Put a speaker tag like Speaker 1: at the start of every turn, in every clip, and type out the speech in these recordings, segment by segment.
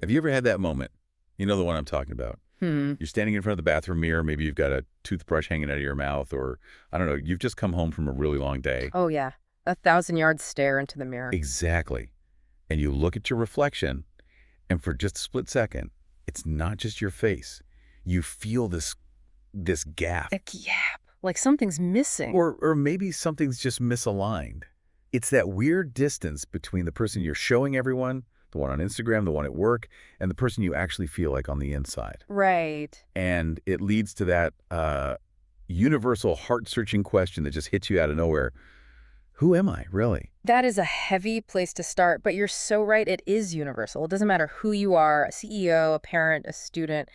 Speaker 1: Have you ever had that moment? You know the one I'm talking about.
Speaker 2: Hmm.
Speaker 1: You're standing in front of the bathroom mirror. Maybe you've got a toothbrush hanging out of your mouth, or I don't know, you've just come home from a really long day.
Speaker 2: Oh, yeah. 1,000 yard stare into the mirror.
Speaker 1: Exactly. And you look at your reflection, and for just a split second, it's not just your face. You feel this gap.
Speaker 2: A gap. Like something's missing.
Speaker 1: Or maybe something's just misaligned. It's that weird distance between the person you're showing everyone, the one on Instagram, the one at work, and the person you actually feel like on the inside.
Speaker 2: Right.
Speaker 1: And it leads to that universal heart-searching question that just hits you out of nowhere. Who am I, really?
Speaker 2: That is a heavy place to start, but you're so right. It is universal. It doesn't matter who you are, a CEO, a parent, a student.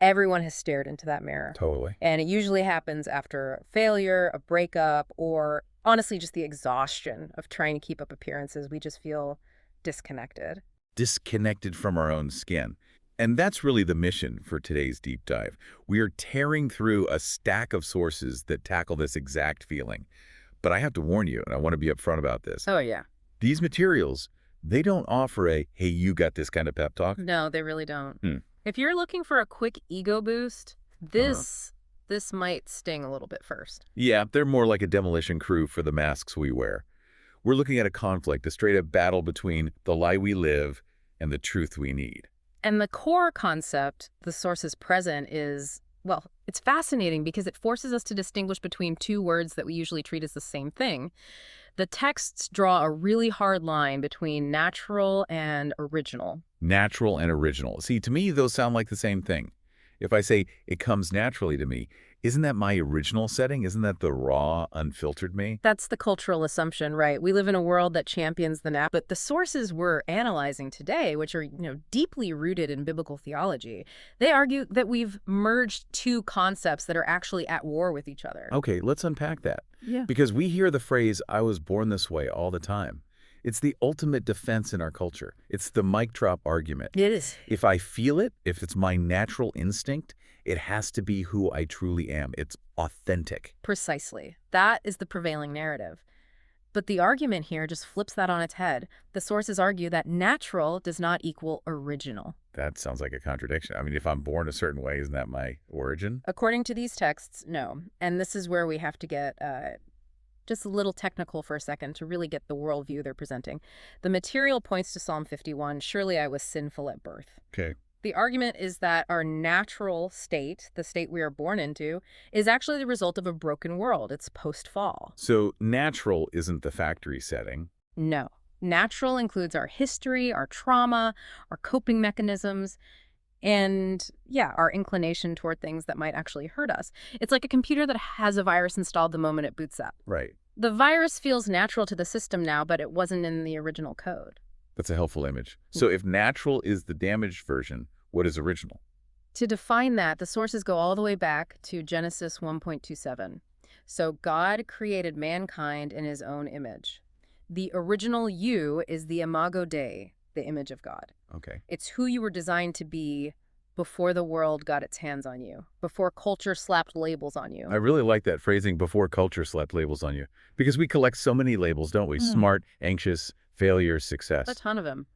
Speaker 2: Everyone has stared into that mirror.
Speaker 1: Totally.
Speaker 2: And it usually happens after a failure, a breakup, or honestly, just the exhaustion of trying to keep up appearances. We just feel disconnected.
Speaker 1: Disconnected from our own skin. And that's really the mission for today's deep dive. We are tearing through a stack of sources that tackle this exact feeling. But I have to warn you, and I want to be upfront about this.
Speaker 2: Oh, yeah.
Speaker 1: These materials, they don't offer a, hey, you got this kind of pep talk.
Speaker 2: No, they really don't.
Speaker 1: Hmm.
Speaker 2: If you're looking for a quick ego boost, this might sting a little bit first.
Speaker 1: Yeah, they're more like a demolition crew for the masks we wear. We're looking at a conflict, a straight-up battle between the lie we live and the truth we need.
Speaker 2: And the core concept the sources present is, well, it's fascinating because it forces us to distinguish between two words that we usually treat as the same thing. The texts draw a really hard line between natural and original.
Speaker 1: Natural and original. See, to me, those sound like the same thing. If I say, it comes naturally to me, isn't that my original setting? Isn't that the raw, unfiltered me?
Speaker 2: That's the cultural assumption, right? We live in a world that champions the nat, but the sources we're analyzing today, which are, deeply rooted in biblical theology, they argue that we've merged two concepts that are actually at war with each other.
Speaker 1: Okay, let's unpack that.
Speaker 2: Yeah.
Speaker 1: Because we hear the phrase, I was born this way, all the time. It's the ultimate defense in our culture. It's the mic drop argument.
Speaker 2: It is.
Speaker 1: If I feel it, if it's my natural instinct, it has to be who I truly am. It's authentic.
Speaker 2: Precisely. That is the prevailing narrative. But the argument here just flips that on its head. The sources argue that natural does not equal original.
Speaker 1: That sounds like a contradiction. I mean, if I'm born a certain way, isn't that my origin?
Speaker 2: According to these texts, no. And this is where we have to get just a little technical for a second to really get the worldview they're presenting. The material points to Psalm 51, surely I was sinful at birth.
Speaker 1: Okay.
Speaker 2: The argument is that our natural state, the state we are born into, is actually the result of a broken world. It's post-fall.
Speaker 1: So natural isn't the factory setting.
Speaker 2: No. Natural includes our history, our trauma, our coping mechanisms, and, our inclination toward things that might actually hurt us. It's like a computer that has a virus installed the moment it boots up.
Speaker 1: Right.
Speaker 2: The virus feels natural to the system now, but it wasn't in the original code.
Speaker 1: That's a helpful image. So if natural is the damaged version, what is original?
Speaker 2: To define that, the sources go all the way back to Genesis 1.27. So God created mankind in his own image. The original you is the imago Dei, the image of God.
Speaker 1: Okay.
Speaker 2: It's who you were designed to be before the world got its hands on you, before culture slapped labels on you.
Speaker 1: I really like that phrasing, before culture slapped labels on you. Because we collect so many labels, don't we? Smart, anxious, failure, success.
Speaker 2: A ton of them.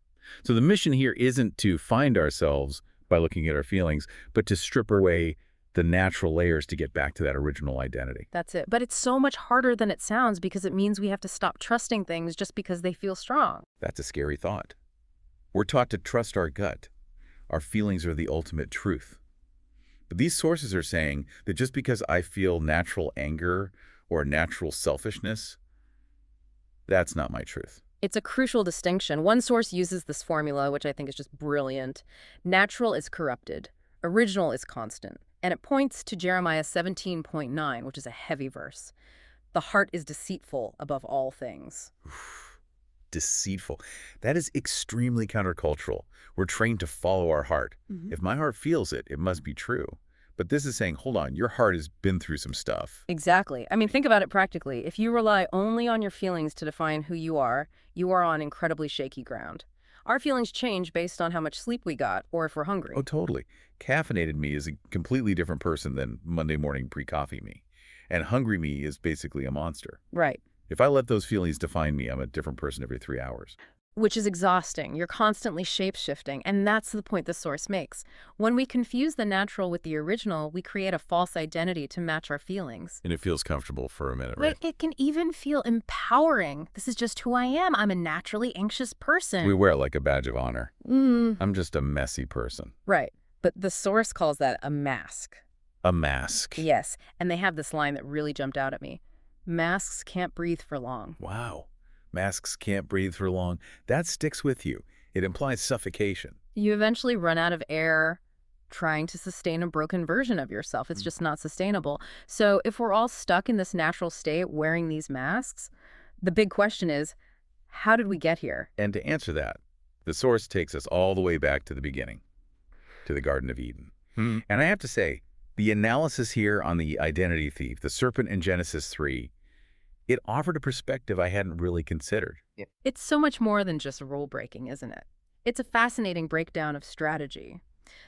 Speaker 1: So the mission here isn't to find ourselves by looking at our feelings, but to strip away the natural layers to get back to that original identity.
Speaker 2: That's it. But it's so much harder than it sounds because it means we have to stop trusting things just because they feel strong.
Speaker 1: That's a scary thought. We're taught to trust our gut. Our feelings are the ultimate truth. But these sources are saying that just because I feel natural anger or natural selfishness, that's not my truth.
Speaker 2: It's a crucial distinction. One source uses this formula, which I think is just brilliant. Natural is corrupted. Original is constant. And it points to Jeremiah 17.9, which is a heavy verse. The heart is deceitful above all things.
Speaker 1: Deceitful. That is extremely countercultural. We're trained to follow our heart. If my heart feels it, it must be true. But this is saying, hold on, your heart has been through some stuff.
Speaker 2: Exactly. I mean, think about it practically. If you rely only on your feelings to define who you are on incredibly shaky ground. Our feelings change based on how much sleep we got or if we're hungry.
Speaker 1: Oh, totally. Caffeinated me is a completely different person than Monday morning pre-coffee me. And hungry me is basically a monster.
Speaker 2: Right.
Speaker 1: If I let those feelings define me, I'm a different person every 3 hours.
Speaker 2: which is exhausting. You're constantly shape-shifting, and that's the point the source makes. When we confuse the natural with the original, we create a false identity to match our feelings.
Speaker 1: And it feels comfortable for a minute,
Speaker 2: But
Speaker 1: right?
Speaker 2: it can even feel empowering. This is just who I am. I'm a naturally anxious
Speaker 1: We
Speaker 2: person.
Speaker 1: wear it like a badge of honor.
Speaker 2: Mm,
Speaker 1: I'm just a messy person.
Speaker 2: right. But the source calls that a mask.
Speaker 1: A mask.
Speaker 2: Yes, and they have this line that really jumped out at me. Masks can't breathe for long.
Speaker 1: Wow. Masks can't breathe for long. That sticks with you. It implies suffocation.
Speaker 2: You eventually run out of air trying to sustain a broken version of yourself. It's just not sustainable. So if we're all stuck in this natural state wearing these masks, the big question is, how did we get here?
Speaker 1: And to answer that, the source takes us all the way back to the beginning, to the Garden of Eden. And I have to say, the analysis here on the identity thief, the serpent in Genesis 3, it offered a perspective I hadn't really considered.
Speaker 2: It's so much more than just rule breaking, isn't it? It's a fascinating breakdown of strategy.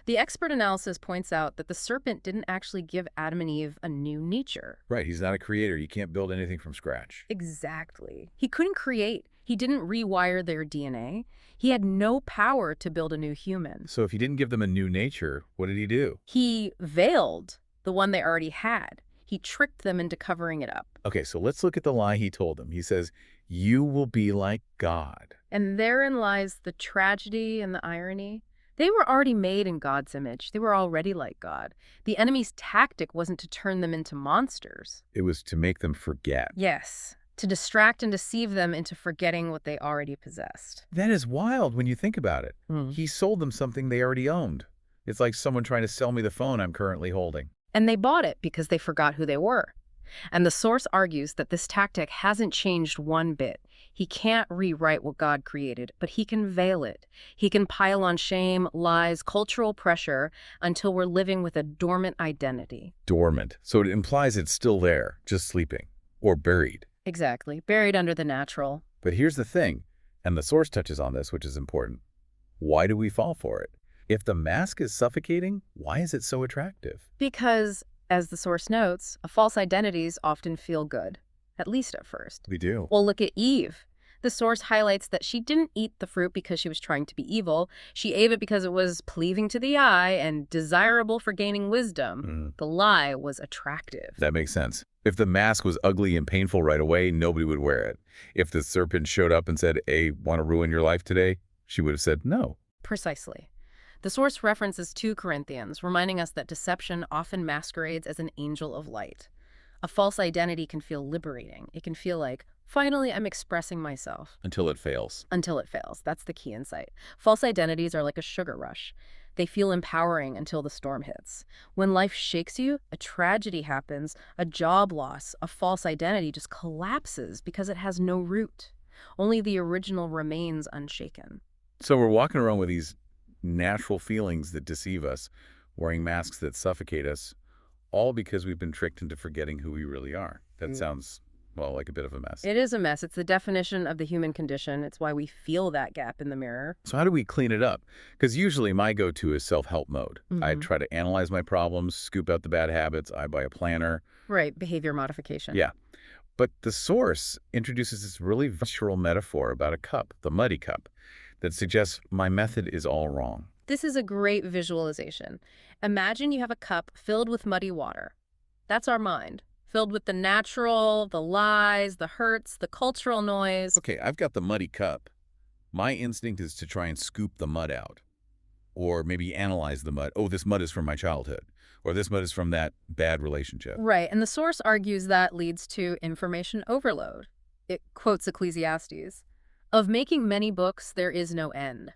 Speaker 2: The expert analysis points out that the serpent didn't actually give Adam and Eve a new nature.
Speaker 1: Right, he's not a creator. You can't build anything from scratch.
Speaker 2: Exactly. He couldn't create. He didn't rewire their DNA. He had no power to build a new human.
Speaker 1: So if he didn't give them a new nature, what did he do?
Speaker 2: He veiled the one they already had. He tricked them into covering it up.
Speaker 1: Okay, so let's look at the lie he told them. He says, "You will be like God."
Speaker 2: And therein lies the tragedy and the irony. They were already made in God's image. They were already like God. The enemy's tactic wasn't to turn them into monsters.
Speaker 1: It was to make them forget.
Speaker 2: Yes, to distract and deceive them into forgetting what they already possessed.
Speaker 1: That is wild when you think about it. He sold them something they already owned. It's like someone trying to sell me the phone I'm currently holding.
Speaker 2: And they bought it because they forgot who they were. And the source argues that this tactic hasn't changed one bit. He can't rewrite what God created, but he can veil it. He can pile on shame, lies, cultural pressure until we're living with a dormant identity.
Speaker 1: Dormant. So it implies it's still there, just sleeping. Or buried.
Speaker 2: Exactly, buried under the natural.
Speaker 1: But here's the thing, and the source touches on this, which is important. Why do we fall for it? If the mask is suffocating, why is it so attractive?
Speaker 2: Because, as the source notes, false identities often feel good, at least at first.
Speaker 1: We do.
Speaker 2: Well, look at Eve. The source highlights that she didn't eat the fruit because she was trying to be evil. She ate it because it was pleasing to the eye and desirable for gaining wisdom. The lie was attractive.
Speaker 1: That makes sense. If the mask was ugly and painful right away, nobody would wear it. If the serpent showed up and said, "Hey, want to ruin your life today?" she would have said no.
Speaker 2: Precisely. The source references 2 Corinthians, reminding us that deception often masquerades as an angel of light. A false identity can feel liberating. It can feel like, finally, I'm expressing myself.
Speaker 1: Until it fails.
Speaker 2: Until it fails. That's the key insight. False identities are like a sugar rush. They feel empowering until the storm hits. When life shakes you, a tragedy happens, a job loss, a false identity just collapses because it has no root. Only the original remains unshaken.
Speaker 1: So we're walking around with these natural feelings that deceive us, wearing masks that suffocate us, all because we've been tricked into forgetting who we really are. That sounds, well, like a bit of a mess.
Speaker 2: It is a mess. It's the definition of the human condition. It's why we feel that gap in the mirror.
Speaker 1: So how do we clean it up? Because usually my go-to is self-help mode. I try to analyze my problems, scoop out the bad habits. I buy a planner.
Speaker 2: Right, behavior modification.
Speaker 1: Yeah. But the source introduces this really visceral metaphor about a cup, the muddy cup, that suggests my method is all wrong.
Speaker 2: This is a great visualization. Imagine you have a cup filled with muddy water. That's our mind, filled with the natural, the lies, the hurts, the cultural noise.
Speaker 1: Okay, I've got the muddy cup. My instinct is to try and scoop the mud out. Or maybe analyze the mud. Oh, this mud is from my childhood. Or this mud is from that bad relationship.
Speaker 2: Right, and the source argues that leads to information overload. It quotes Ecclesiastes. Of making many books, there is no end.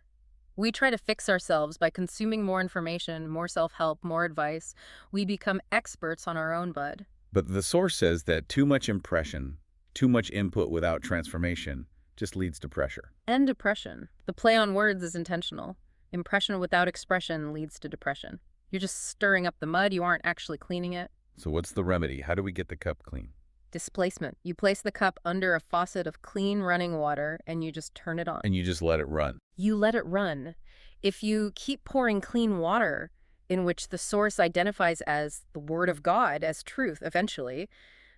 Speaker 2: We try to fix ourselves by consuming more information, more self-help, more advice. We become experts on our own bud.
Speaker 1: But the source says that too much impression, too much input without transformation just leads to pressure.
Speaker 2: And depression. The play on words is intentional. Impression without expression leads to depression. You're just stirring up the mud, you aren't actually cleaning it.
Speaker 1: So what's the remedy? How do we get the cup clean?
Speaker 2: Displacement. You place the cup under a faucet of clean running water and you just turn it on.
Speaker 1: And you just let it run.
Speaker 2: You let it run. If you keep pouring clean water, in which the source identifies as the word of God, as truth eventually,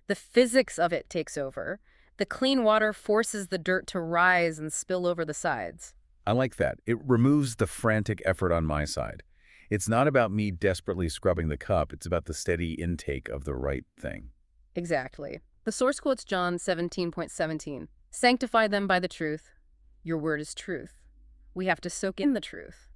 Speaker 2: the physics of it takes over. The clean water forces the dirt to rise and spill over the sides.
Speaker 1: I like that. It removes the frantic effort on my side. It's not about me desperately scrubbing the cup. It's about the steady intake of the right thing.
Speaker 2: Exactly. The source quotes John 17:17. Sanctify them by the truth. Your word is truth. We have to soak in the truth.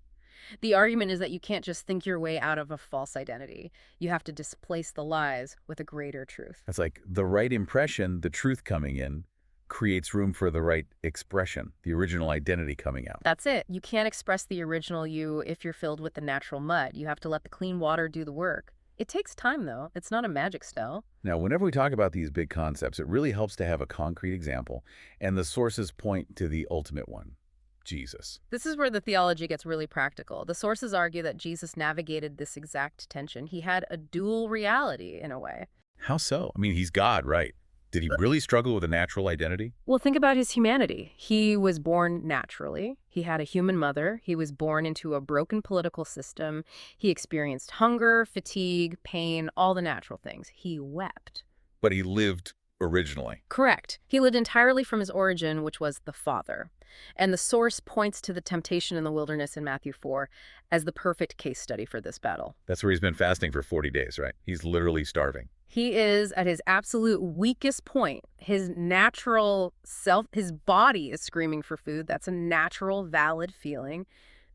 Speaker 2: The argument is that you can't just think your way out of a false identity. You have to displace the lies with a greater truth.
Speaker 1: It's like the right impression, the truth coming in, creates room for the right expression, the original identity coming out.
Speaker 2: That's it. You can't express the original you if you're filled with the natural mud. You have to let the clean water do the work. It takes time, though. It's not a magic spell.
Speaker 1: Now, whenever we talk about these big concepts, it really helps to have a concrete example, and the sources point to the ultimate one, Jesus.
Speaker 2: This is where the theology gets really practical. The sources argue that Jesus navigated this exact tension. He had a dual reality, in a way.
Speaker 1: How so? I mean, he's God, right? Did he really struggle with a natural identity?
Speaker 2: Well, think about his humanity. He was born naturally. He had a human mother. He was born into a broken political system. He experienced hunger, fatigue, pain, all the natural things. He wept.
Speaker 1: But he lived originally.
Speaker 2: Correct. He lived entirely from his origin, which was the Father. And the source points to the temptation in the wilderness in Matthew 4 as the perfect case study for this battle.
Speaker 1: That's where he's been fasting for 40 days, right? He's literally starving.
Speaker 2: He is at his absolute weakest point. His natural self, his body is screaming for food. That's a natural, valid feeling.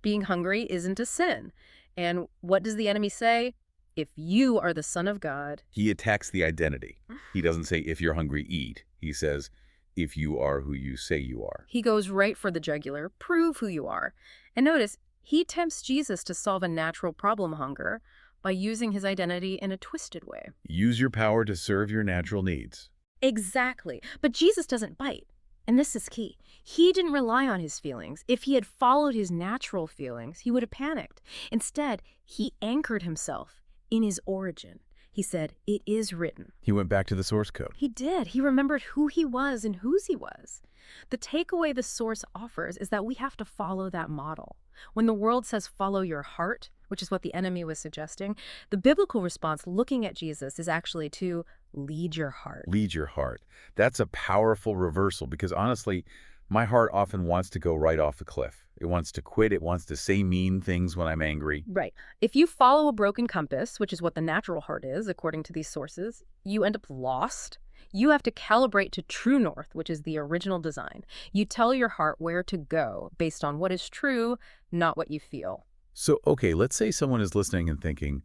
Speaker 2: Being hungry isn't a sin. And what does the enemy say? If you are the Son of God.
Speaker 1: He attacks the identity. He doesn't say, if you're hungry, eat. He says, if you are who you say you are.
Speaker 2: He goes right for the jugular. Prove who you are. And notice, he tempts Jesus to solve a natural problem, hunger, by using his identity in a twisted way.
Speaker 1: Use your power to serve your natural needs.
Speaker 2: Exactly. But Jesus doesn't bite. And this is key. He didn't rely on his feelings. If he had followed his natural feelings, he would have panicked. Instead, he anchored himself in his origin. He said, it is written.
Speaker 1: He went back to the source code.
Speaker 2: He did. He remembered who he was and whose he was. The takeaway the source offers is that we have to follow that model. When the world says follow your heart, which is what the enemy was suggesting, the biblical response looking at Jesus is actually to lead your heart.
Speaker 1: Lead your heart. That's a powerful reversal because honestly, my heart often wants to go right off the cliff. It wants to quit. It wants to say mean things when I'm angry.
Speaker 2: Right. If you follow a broken compass, which is what the natural heart is, according to these sources, you end up lost. You have to calibrate to true north, which is the original design. You tell your heart where to go based on what is true, not what you feel.
Speaker 1: So, okay, let's say someone is listening and thinking,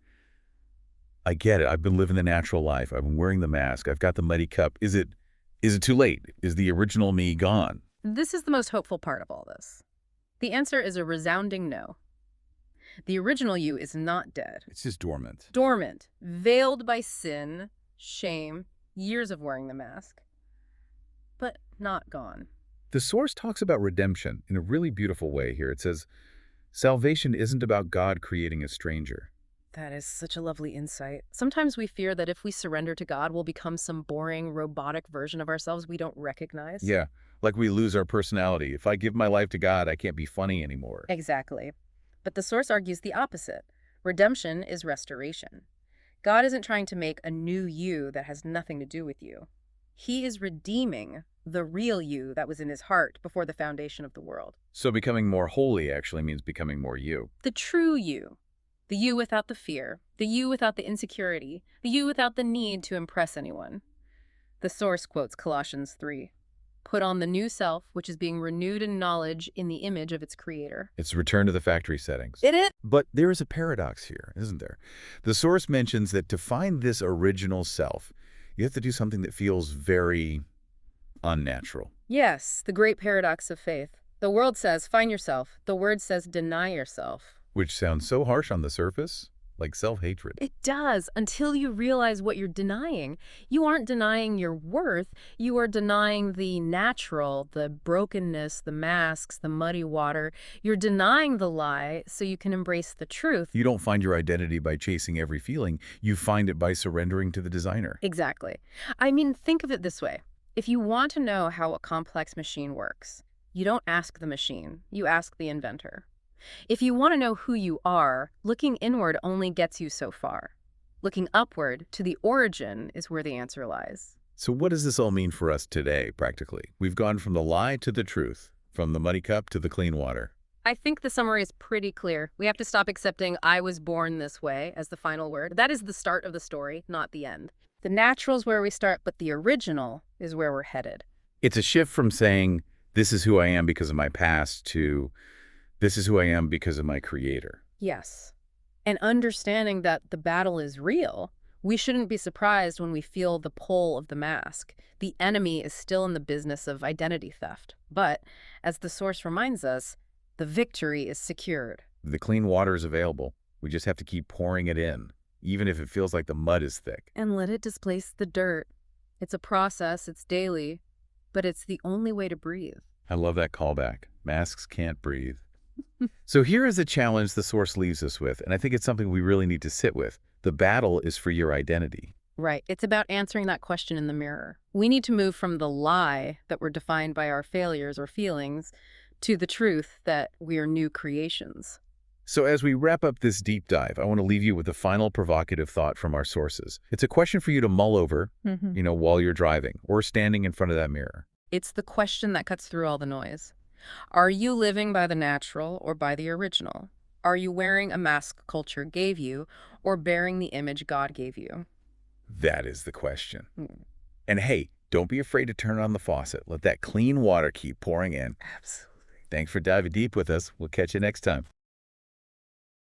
Speaker 1: I get it. I've been living the natural life. I've been wearing the mask. I've got the muddy cup. Is it too late? Is the original me gone?
Speaker 2: This is the most hopeful part of all this. The answer is a resounding no. The original you is not dead.
Speaker 1: It's just dormant.
Speaker 2: Dormant, veiled by sin, shame, years of wearing the mask, but not gone.
Speaker 1: The source talks about redemption in a really beautiful way here. It says, salvation isn't about God creating a stranger.
Speaker 2: That is such a lovely insight. Sometimes we fear that if we surrender to God, we'll become some boring, robotic version of ourselves we don't recognize.
Speaker 1: Yeah, like we lose our personality. If I give my life to God, I can't be funny anymore.
Speaker 2: Exactly. But the source argues the opposite. Redemption is restoration. God isn't trying to make a new you that has nothing to do with you. He is redeeming the real you that was in his heart before the foundation of the world.
Speaker 1: So becoming more holy actually means becoming more you.
Speaker 2: The true you. The you without the fear. The you without the insecurity. The you without the need to impress anyone. The source quotes Colossians 3. Put on the new self, which is being renewed in knowledge in the image of its creator.
Speaker 1: It's a return to the factory settings.
Speaker 2: It is.
Speaker 1: But there is a paradox here, isn't there? The source mentions that to find this original self, you have to do something that feels very unnatural.
Speaker 2: Yes, the great paradox of faith. The world says, find yourself. The word says, deny yourself.
Speaker 1: Which sounds so harsh on the surface, like self-hatred.
Speaker 2: It does, until you realize what you're denying. You aren't denying your worth. You are denying the natural, the brokenness, the masks, the muddy water. You're denying the lie so you can embrace the truth.
Speaker 1: You don't find your identity by chasing every feeling. You find it by surrendering to the designer.
Speaker 2: Exactly. I mean, think of it this way. If you want to know how a complex machine works, you don't ask the machine. You ask the inventor. If you want to know who you are, looking inward only gets you so far. Looking upward to the origin is where the answer lies.
Speaker 1: So what does this all mean for us today, practically? We've gone from the lie to the truth, from the muddy cup to the clean water.
Speaker 2: I think the summary is pretty clear. We have to stop accepting "I was born this way" as the final word. That is the start of the story, not the end. The natural is where we start, but the original is where we're headed.
Speaker 1: It's a shift from saying, this is who I am because of my past, to this is who I am because of my creator.
Speaker 2: Yes. And understanding that the battle is real, we shouldn't be surprised when we feel the pull of the mask. The enemy is still in the business of identity theft. But, as the source reminds us, the victory is secured.
Speaker 1: The clean water is available. We just have to keep pouring it in, even if it feels like the mud is thick.
Speaker 2: And let it displace the dirt. It's a process, it's daily, but it's the only way to breathe.
Speaker 1: I love that callback. Masks can't breathe. So here is a challenge the source leaves us with, and I think it's something we really need to sit with. The battle is for your identity.
Speaker 2: Right. It's about answering that question in the mirror. We need to move from the lie that we're defined by our failures or feelings to the truth that we are new creations.
Speaker 1: So as we wrap up this deep dive, I want to leave you with a final provocative thought from our sources. It's a question for you to mull over, while you're driving or standing in front of that mirror.
Speaker 2: It's the question that cuts through all the noise. Are you living by the natural or by the original? Are you wearing a mask culture gave you or bearing the image God gave you?
Speaker 1: That is the question. And hey, don't be afraid to turn on the faucet. Let that clean water keep pouring in.
Speaker 2: Absolutely.
Speaker 1: Thanks for diving deep with us. We'll catch you next time.